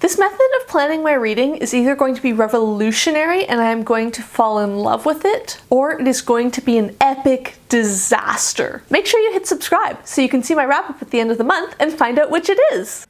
This method of planning my reading is either going to be revolutionary and I am going to fall in love with it, or it is going to be an epic disaster. Make sure you hit subscribe so you can see my wrap up at the end of the month and find out which it is.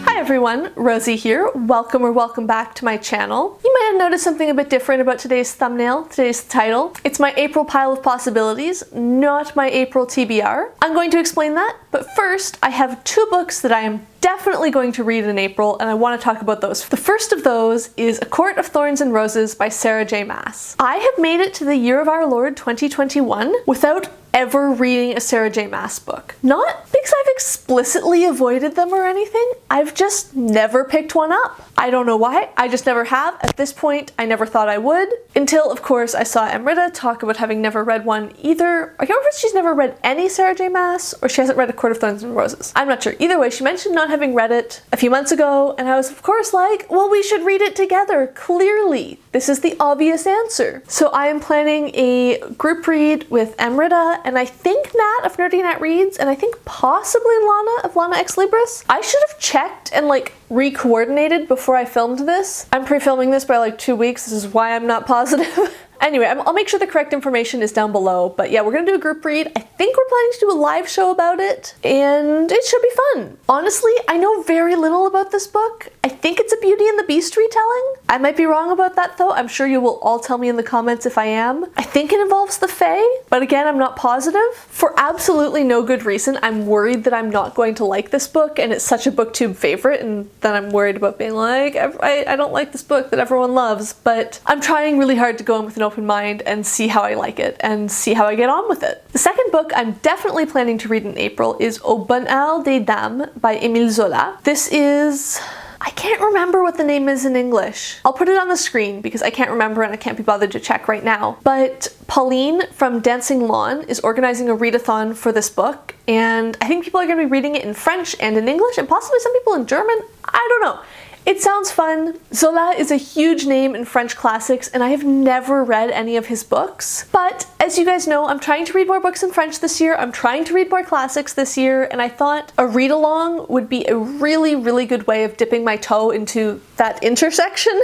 Hi everyone, Rosie here. Welcome back to my channel. You might have noticed something a bit different about today's thumbnail, today's title. It's my April pile of possibilities, not my April TBR. I'm going to explain that, but first I have two books that I am definitely going to read in April, and I want to talk about those. The first of those is A Court of Thorns and Roses by Sarah J. Maas. I have made it to the year of our Lord 2021 without ever reading a Sarah J. Maas book. Not because I've explicitly avoided them or anything, I've just never picked one up. I don't know why, I just never have. At this point, I never thought I would, until of course I saw Emrita talk about having never read one either. I can't remember if she's never read any Sarah J. Maas, or she hasn't read A Court of Thorns and Roses. I'm not sure. Either way, she mentioned not having read it a few months ago, and I was of course like, well, we should read it together, clearly. This is the obvious answer. So I am planning a group read with Emrita, and I think Nat of Nerdy Nat Reads, and I think possibly Lana of Lana Ex Libris. I should have checked and re-coordinated before I filmed this. I'm pre-filming this by 2 weeks, this is why I'm not positive. Anyway, I'll make sure the correct information is down below, but yeah, we're gonna do a group read. I think we're planning to do a live show about it, and it should be fun. Honestly, I know very little about this book. I think it's a Beauty and the Beast retelling. I might be wrong about that though. I'm sure you will all tell me in the comments if I am. I think it involves the Fae, but again, I'm not positive. For absolutely no good reason, I'm worried that I'm not going to like this book, and it's such a booktube favorite, and then I'm worried about being like, I don't like this book that everyone loves, but I'm trying really hard to go in with an open mind and see how I like it and see how I get on with it. The second book I'm definitely planning to read in April is Au Bonheur des Dames by Emile Zola. This is... I can't remember what the name is in English. I'll put it on the screen because I can't remember and I can't be bothered to check right now. But Pauline from Dancing Lawn is organizing a readathon for this book, and I think people are going to be reading it in French and in English, and possibly some people in German. I don't know. It sounds fun. Zola is a huge name in French classics, and I have never read any of his books. But as you guys know, I'm trying to read more books in French this year. I'm trying to read more classics this year, and I thought a read-along would be a really good way of dipping my toe into that intersection,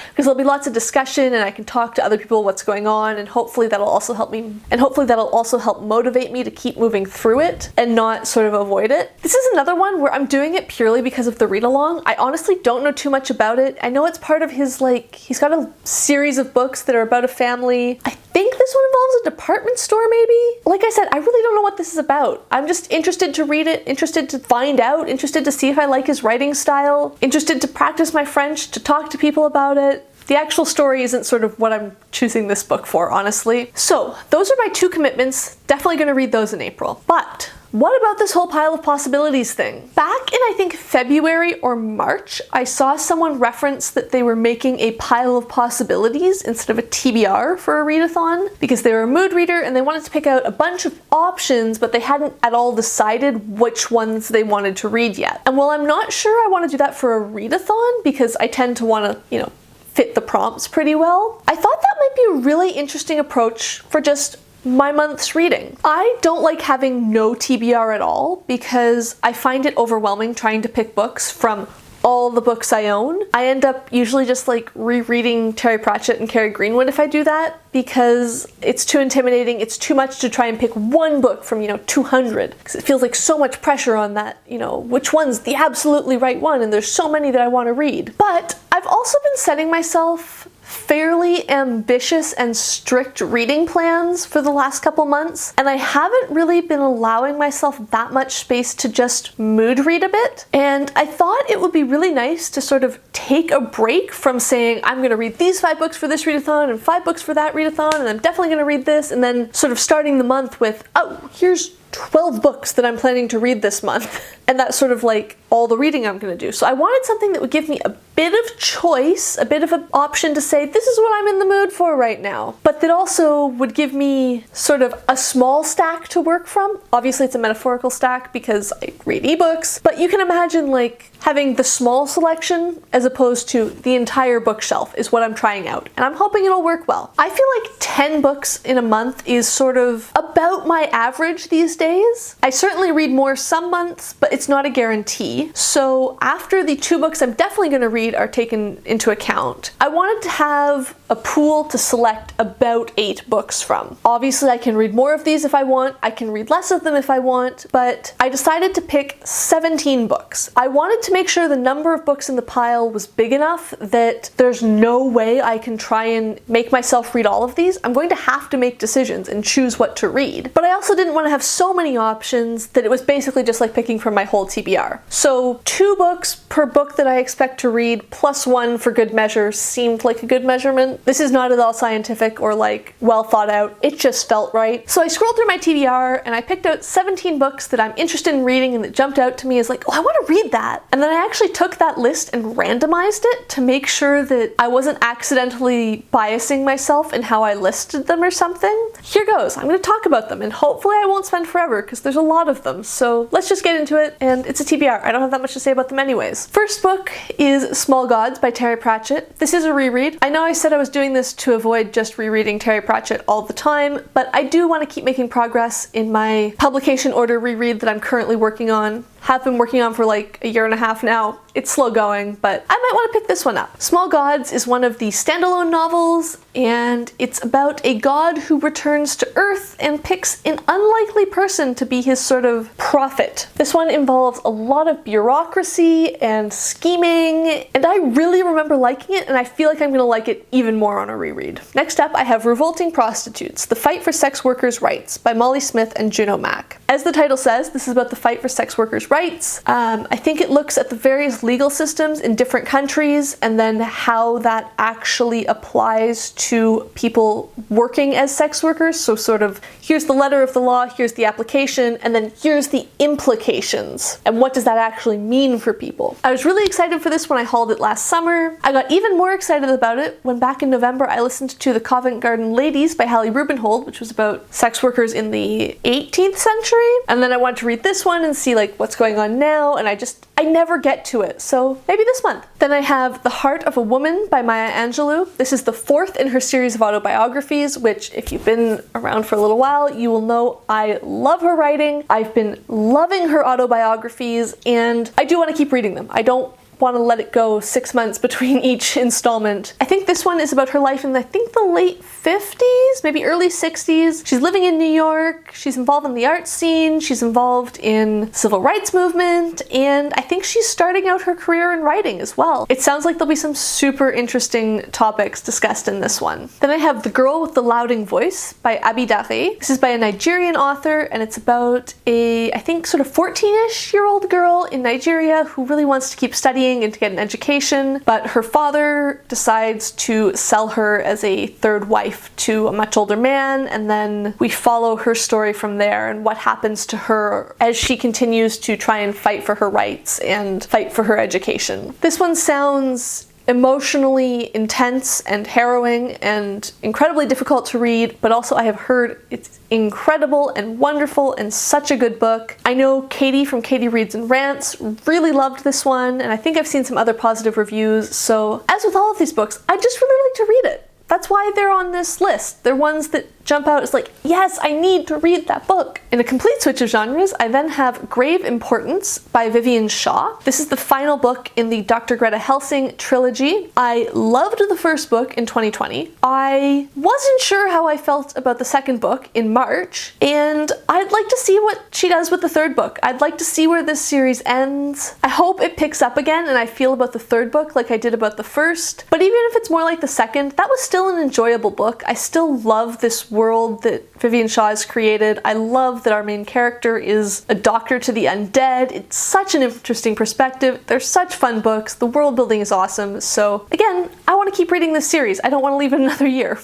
because there'll be lots of discussion and I can talk to other people what's going on, and hopefully that'll also help me, and hopefully that'll also help motivate me to keep moving through it and not sort of avoid it. This is another one where I'm doing it purely because of the read-along. I honestly don't know too much about it. I know it's part of his, he's got a series of books that are about a family. I think this one involves a department store maybe? Like I said, I really don't know what this is about. I'm just interested to read it, interested to find out, interested to see if I like his writing style, interested to practice my French, to talk to people about it. The actual story isn't sort of what I'm choosing this book for, honestly. So those are my two commitments. Definitely gonna read those in April. But what about this whole pile of possibilities thing? Back in I think February or March, I saw someone reference that they were making a pile of possibilities instead of a TBR for a readathon because they were a mood reader and they wanted to pick out a bunch of options, but they hadn't at all decided which ones they wanted to read yet. And while I'm not sure I want to do that for a readathon because I tend to want to, fit the prompts pretty well, I thought that might be a really interesting approach for just my month's reading. I don't like having no TBR at all because I find it overwhelming trying to pick books from all the books I own. I end up usually just rereading Terry Pratchett and Carrie Greenwood if I do that because it's too intimidating. It's too much to try and pick one book from 200 because it feels like so much pressure on that, which one's the absolutely right one, and there's so many that I want to read. But I've also been setting myself fairly ambitious and strict reading plans for the last couple months, and I haven't really been allowing myself that much space to just mood read a bit. And I thought it would be really nice to sort of take a break from saying I'm going to read these 5 books for this readathon and 5 books for that readathon, and I'm definitely going to read this, and then sort of starting the month with, oh, here's 12 books that I'm planning to read this month. And that's sort of all the reading I'm going to do. So I wanted something that would give me a bit of choice, a bit of an option to say, this is what I'm in the mood for right now. But that also would give me sort of a small stack to work from. Obviously it's a metaphorical stack because I read ebooks, but you can imagine like having the small selection as opposed to the entire bookshelf is what I'm trying out, and I'm hoping it'll work well. I feel like 10 books in a month is sort of about my average these days. I certainly read more some months, but it's not a guarantee. So after the 2 books I'm definitely going to read are taken into account, I wanted to have a pool to select about 8 books from. Obviously I can read more of these if I want, I can read less of them if I want, but I decided to pick 17 books. I wanted to make sure the number of books in the pile was big enough that there's no way I can try and make myself read all of these. I'm going to have to make decisions and choose what to read. But I also didn't want to have so many options that it was basically just like picking from my whole TBR. So 2 books per book that I expect to read plus 1 for good measure seemed like a good measurement. This is not at all scientific or like well thought out. It just felt right. So I scrolled through my TBR and I picked out 17 books that I'm interested in reading and that jumped out to me as like, oh, I want to read that. And then I actually took that list and randomized it to make sure that I wasn't accidentally biasing myself in how I listed them or something. Here goes. I'm going to talk about them and hopefully I won't spend forever because there's a lot of them. So let's just get into it, and it's a TBR. I don't have that much to say about them anyways. First book is Small Gods by Terry Pratchett. This is a reread. I know I said I was doing this to avoid just rereading Terry Pratchett all the time, but I do want to keep making progress in my publication order reread that I'm currently working on. Have been working on for like a year and a half now. It's slow going, but I might want to pick this one up. Small Gods is one of the standalone novels, and it's about a god who returns to Earth and picks an unlikely person to be his sort of prophet. This one involves a lot of bureaucracy and scheming, and I really remember liking it, and I feel like I'm going to like it even more on a reread. Next up, I have Revolting Prostitutes, The Fight for Sex Workers' Rights by Molly Smith and Juno Mack. As the title says, this is about the fight for sex workers' rights. I think it looks at the various legal systems in different countries and then how that actually applies to people working as sex workers. So sort of, here's the letter of the law, here's the application, and then here's the implications. And what does that actually mean for people? I was really excited for this when I hauled it last summer. I got even more excited about it when back in November I listened to The Covent Garden Ladies by Hallie Rubenhold, which was about sex workers in the 18th century. And then I wanted to read this one and see like what's going on now, and I never get to it, so maybe this month. Then I have The Heart of a Woman by Maya Angelou. This is the 4th in her series of autobiographies, which if you've been around for a little while, you will know I love her writing. I've been loving her autobiographies, and I do want to keep reading them. I don't want to let it go 6 months between each installment. I think this one is about her life in I think the late 50s, maybe early 60s. She's living in New York, she's involved in the art scene, she's involved in civil rights movement, and I think she's starting out her career in writing as well. It sounds like there'll be some super interesting topics discussed in this one. Then I have The Girl with the Louding Voice by Abi Daré. This is by a Nigerian author, and it's about a, I think, sort of 14-ish year old girl in Nigeria who really wants to keep studying and to get an education, but her father decides to sell her as a third wife to a much older man, and then we follow her story from there and what happens to her as she continues to try and fight for her rights and fight for her education. This one sounds emotionally intense and harrowing and incredibly difficult to read, but also I have heard it's incredible and wonderful and such a good book. I know Katie from Katie Reads and Rants really loved this one, and I think I've seen some other positive reviews, so as with all of these books, I just really like to read it. That's why they're on this list. They're ones that jump out as like, yes, I need to read that book. In a complete switch of genres, I then have Grave Importance by Vivian Shaw. This is the final book in the Dr. Greta Helsing trilogy. I loved the first book in 2020. I wasn't sure how I felt about the second book in March, and I'd like to see what she does with the third book. I'd like to see where this series ends. I hope it picks up again and I feel about the third book like I did about the first, but even if it's more like the second, that was still an enjoyable book. I still love this world that Vivian Shaw has created. I love that our main character is a doctor to the undead. It's such an interesting perspective. They're such fun books. The world building is awesome. So again, I want to keep reading this series. I don't want to leave it another year.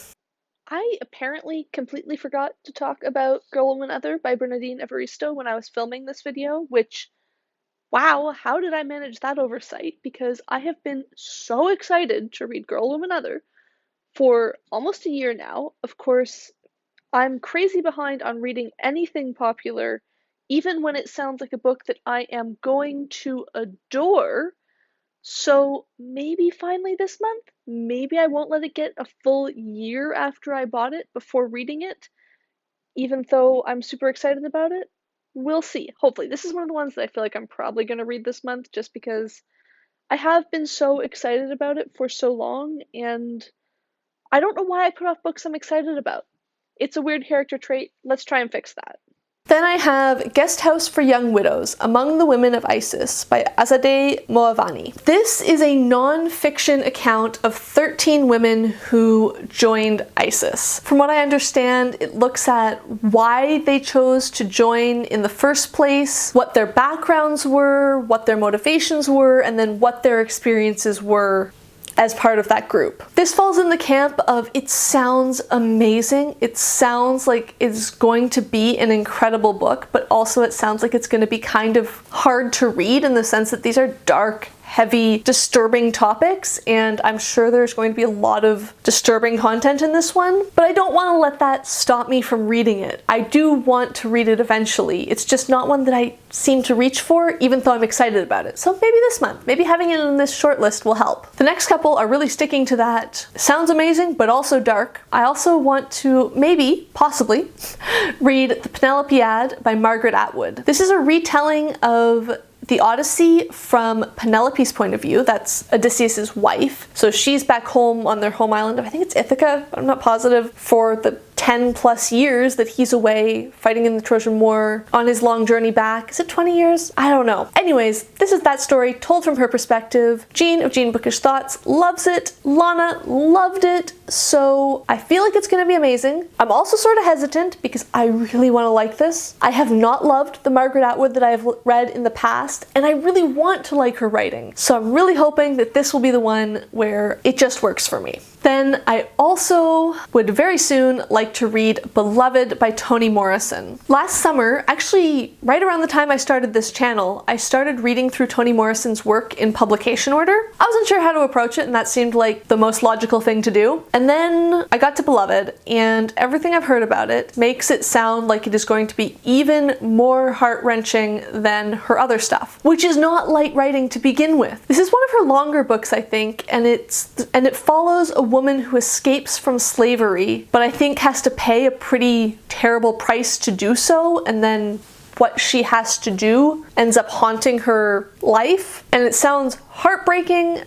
I apparently completely forgot to talk about Girl, Woman, Other by Bernadine Evaristo when I was filming this video, which, Wow, how did I manage that oversight? Because I have been so excited to read Girl, Woman, Other for almost a year now. Of course, I'm crazy behind on reading anything popular, even when it sounds like a book that I am going to adore. So maybe finally this month, maybe I won't let it get a full year after I bought it before reading it, even though I'm super excited about it. We'll see. Hopefully. This is one of the ones that I feel like I'm probably going to read this month just because I have been so excited about it for so long, and I don't know why I put off books I'm excited about. It's a weird character trait. Let's try and fix that. Then I have Guest House for Young Widows, Among the Women of Isis by Azadeh Moaveni. This is a non-fiction account of 13 women who joined ISIS. From what I understand, it looks at why they chose to join in the first place, what their backgrounds were, what their motivations were, and then what their experiences were as part of that group. This falls in the camp of it sounds amazing. It sounds like it's going to be an incredible book, but also it sounds like it's going to be kind of hard to read in the sense that these are dark, heavy, disturbing topics, and I'm sure there's going to be a lot of disturbing content in this one, but I don't want to let that stop me from reading it. I do want to read it eventually. It's just not one that I seem to reach for, even though I'm excited about it. So maybe this month, maybe having it in this shortlist will help. The next couple are really sticking to that. Sounds amazing, but also dark. I also want to maybe, possibly, read The Penelopiad by Margaret Atwood. This is a retelling of the Odyssey from Penelope's point of view. That's Odysseus's wife. So she's back home on their home island of, I think it's Ithaca, I'm not positive, for the 10 plus years that he's away fighting in the Trojan War on his long journey back. Is it 20 years? I don't know. Anyways, this is that story told from her perspective. Jean of Jean Bookish Thoughts loves it. Lana loved it. So I feel like it's going to be amazing. I'm also sort of hesitant because I really want to like this. I have not loved the Margaret Atwood that I've read in the past, and I really want to like her writing. So I'm really hoping that this will be the one where it just works for me. Then I also would very soon like to read Beloved by Toni Morrison. Last summer, actually right around the time I started this channel, I started reading through Toni Morrison's work in publication order. I wasn't sure how to approach it, and that seemed like the most logical thing to do. And then I got to Beloved, and everything I've heard about it makes it sound like it is going to be even more heart-wrenching than her other stuff, which is not light writing to begin with. This is one of her longer books, I think, and it follows a woman who escapes from slavery, but I think has to pay a pretty terrible price to do so, and then what she has to do ends up haunting her life. And it sounds heartbreaking.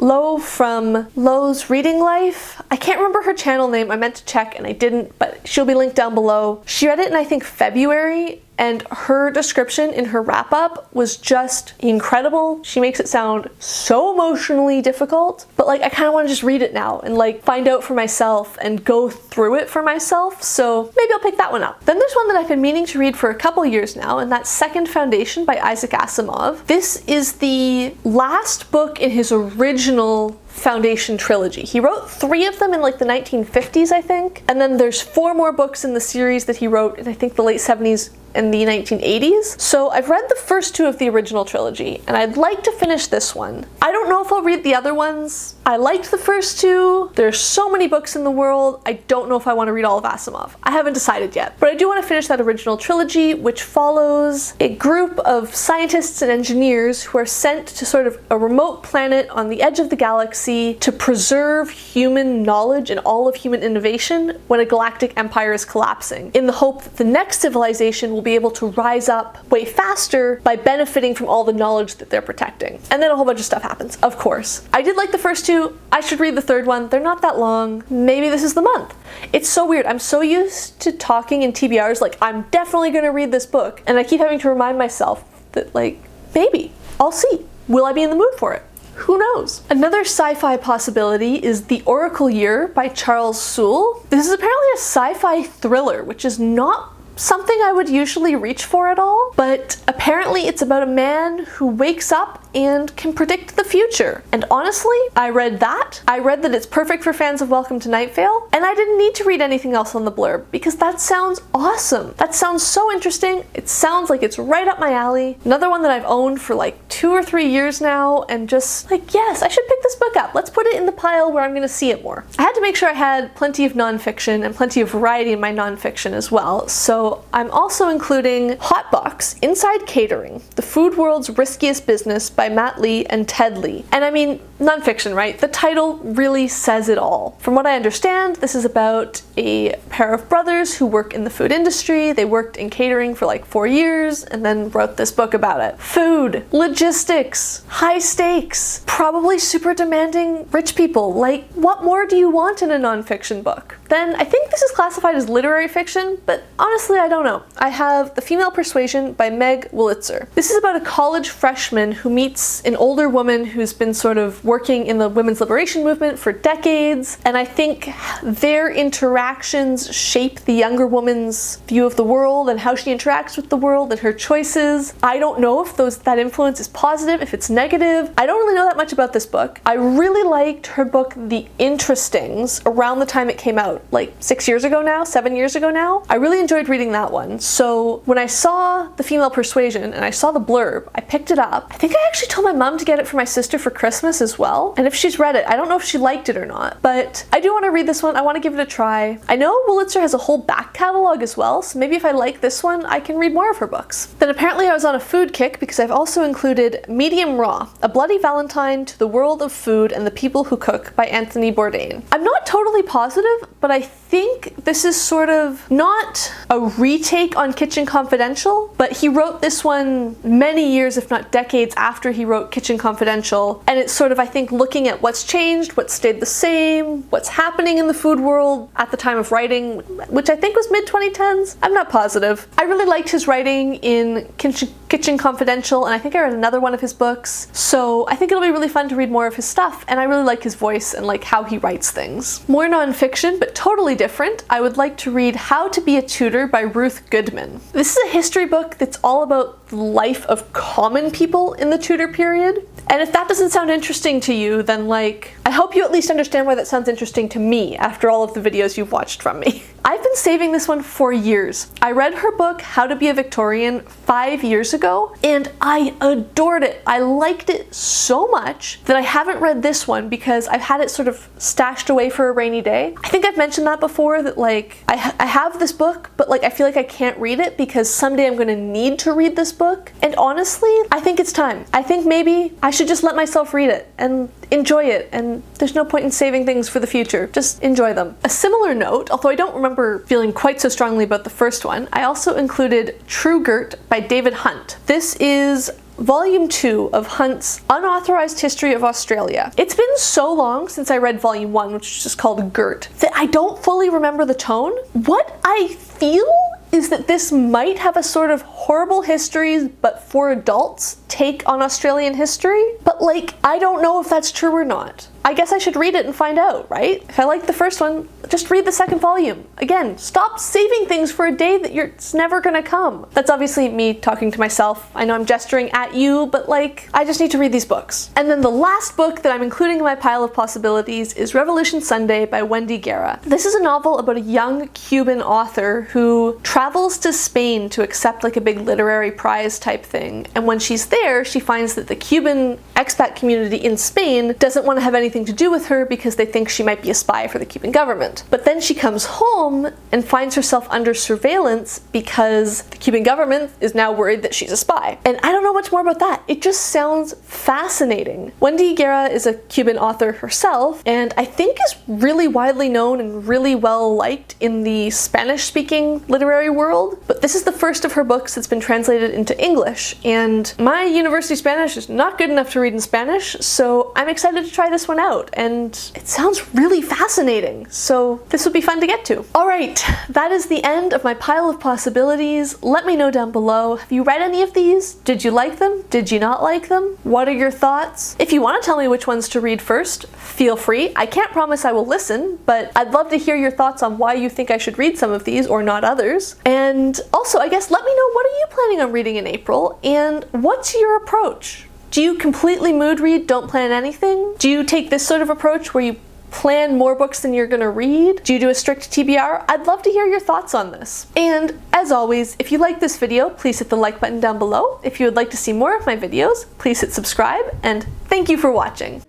Lo from Lo's Reading Life. I can't remember her channel name. I meant to check and I didn't, but she'll be linked down below. She read it in, I think, February, and her description in her wrap-up was just incredible. She makes it sound so emotionally difficult, but like I kind of want to just read it now and like find out for myself and go through it for myself, so maybe I'll pick that one up. Then there's one that I've been meaning to read for a couple years now, and that's Second Foundation by Isaac Asimov. This is the last book in his original Foundation trilogy. He wrote 3 of them in like the 1950s, I think, and then there's 4 more books in the series that he wrote in, I think, the late 70s and the 1980s. So I've read the first 2 of the original trilogy, and I'd like to finish this one. I don't know if I'll read the other ones. I liked the first 2. There's so many books in the world. I don't know if I want to read all of Asimov. I haven't decided yet, but I do want to finish that original trilogy, which follows a group of scientists and engineers who are sent to sort of a remote planet on the edge of the galaxy to preserve human knowledge and all of human innovation when a galactic empire is collapsing, in the hope that the next civilization will be able to rise up way faster by benefiting from all the knowledge that they're protecting. And then a whole bunch of stuff happens, of course. I did like the first 2. I should read the third one. They're not that long. Maybe this is the month. It's so weird. I'm so used to talking in TBRs like I'm definitely going to read this book, and I keep having to remind myself that like maybe I'll see. Will I be in the mood for it? Who knows? Another sci-fi possibility is The Oracle Year by Charles Soule. This is apparently a sci-fi thriller, which is not something I would usually reach for at all, but apparently it's about a man who wakes up and can predict the future. And honestly, I read that. I read that it's perfect for fans of Welcome to Night Vale, and I didn't need to read anything else on the blurb because that sounds awesome. That sounds so interesting. It sounds like it's right up my alley. Another one that I've owned for like 2 or 3 years now, and just like, yes, I should pick this book up. Let's put it in the pile where I'm gonna see it more. I had to make sure I had plenty of nonfiction and plenty of variety in my nonfiction as well, so I'm also including Hotbox: Inside Catering, the Food World's Riskiest Business by Matt Lee and Ted Lee. And I mean, nonfiction, right? The title really says it all. From what I understand, this is about a pair of brothers who work in the food industry. They worked in catering for like 4 years and then wrote this book about it. Food, logistics, high stakes, probably super demanding rich people. Like, what more do you want in a nonfiction book? Then I think this is classified as literary fiction, but honestly, I don't know. I have The Female Persuasion by Meg Wolitzer. This is about a college freshman who meets an older woman who's been sort of working in the women's liberation movement for decades, and I think their interactions shape the younger woman's view of the world and how she interacts with the world and her choices. I don't know if that influence is positive, if it's negative. I don't really know that much about this book. I really liked her book The Interestings around the time it came out, like 6 years ago now, 7 years ago now. I really enjoyed reading that one. So when I saw The Female Persuasion and I saw the blurb, I picked it up. I think I actually told my mom to get it for my sister for Christmas as well. And if she's read it, I don't know if she liked it or not, but I do want to read this one. I want to give it a try. I know Wolitzer has a whole back catalog as well, so maybe if I like this one, I can read more of her books. Then apparently I was on a food kick because I've also included Medium Raw: A Bloody Valentine to the World of Food and the People Who Cook by Anthony Bourdain. I'm not totally positive, but I think this is sort of not a retake on Kitchen Confidential, but he wrote this one many years, if not decades, after he wrote Kitchen Confidential, and it's sort of, I think, looking at what's changed, what stayed the same, what's happening in the food world at the time of writing, which I think was mid-2010s. I'm not positive. I really liked his writing in Kitchen Confidential, and I think I read another one of his books, so I think it'll be really fun to read more of his stuff, and I really like his voice and like how he writes things. More nonfiction, but totally different, I would like to read How to Be a Tutor by Ruth Goodman. This is a history book that's all about the life of common people in the Tudor period. And if that doesn't sound interesting to you, then like, I hope you at least understand why that sounds interesting to me after all of the videos you've watched from me. I've been saving this one for years. I read her book, How to Be a Victorian, 5 years ago, and I adored it. I liked it so much that I haven't read this one because I've had it sort of stashed away for a rainy day. I think I've mentioned that before, that like, I have this book, but like I feel like I can't read it because someday I'm gonna need to read this book. And honestly, I think it's time. I think maybe I should just let myself read it and enjoy it, and there's no point in saving things for the future. Just enjoy them. A similar note, although I don't remember feeling quite so strongly about the first one, I also included True Gert by David Hunt. This is Volume 2 of Hunt's Unauthorized History of Australia. It's been so long since I read Volume 1, which is just called Gert, that I don't fully remember the tone. What I feel is that this might have a sort of horrible histories, but for adults, take on Australian history. But like, I don't know if that's true or not. I guess I should read it and find out, right? If I like the first one, just read the second volume. Again, stop saving things for a day that it's never gonna come. That's obviously me talking to myself. I know I'm gesturing at you, but like, I just need to read these books. And then the last book that I'm including in my pile of possibilities is Revolution Sunday by Wendy Guerra. This is a novel about a young Cuban author who travels to Spain to accept like a big literary prize type thing. And when she's there, she finds that the Cuban expat community in Spain doesn't want to have anything to do with her because they think she might be a spy for the Cuban government. But then she comes home and finds herself under surveillance because the Cuban government is now worried that she's a spy. And I don't know much more about that. It just sounds fascinating. Wendy Guerra is a Cuban author herself, and I think is really widely known and really well liked in the Spanish-speaking literary world. But this is the first of her books that's been translated into English, and my university Spanish is not good enough to read in Spanish, so I'm excited to try this one out. out, and it sounds really fascinating, so this would be fun to get to. Alright, that is the end of my pile of possibilities. Let me know down below. Have you read any of these? Did you like them? Did you not like them? What are your thoughts? If you want to tell me which ones to read first, feel free. I can't promise I will listen, but I'd love to hear your thoughts on why you think I should read some of these or not others. And also, I guess, let me know, what are you planning on reading in April, and what's your approach? Do you completely mood read, don't plan anything? Do you take this sort of approach where you plan more books than you're gonna read? Do you do a strict TBR? I'd love to hear your thoughts on this. And as always, if you like this video, please hit the like button down below. If you would like to see more of my videos, please hit subscribe, and thank you for watching.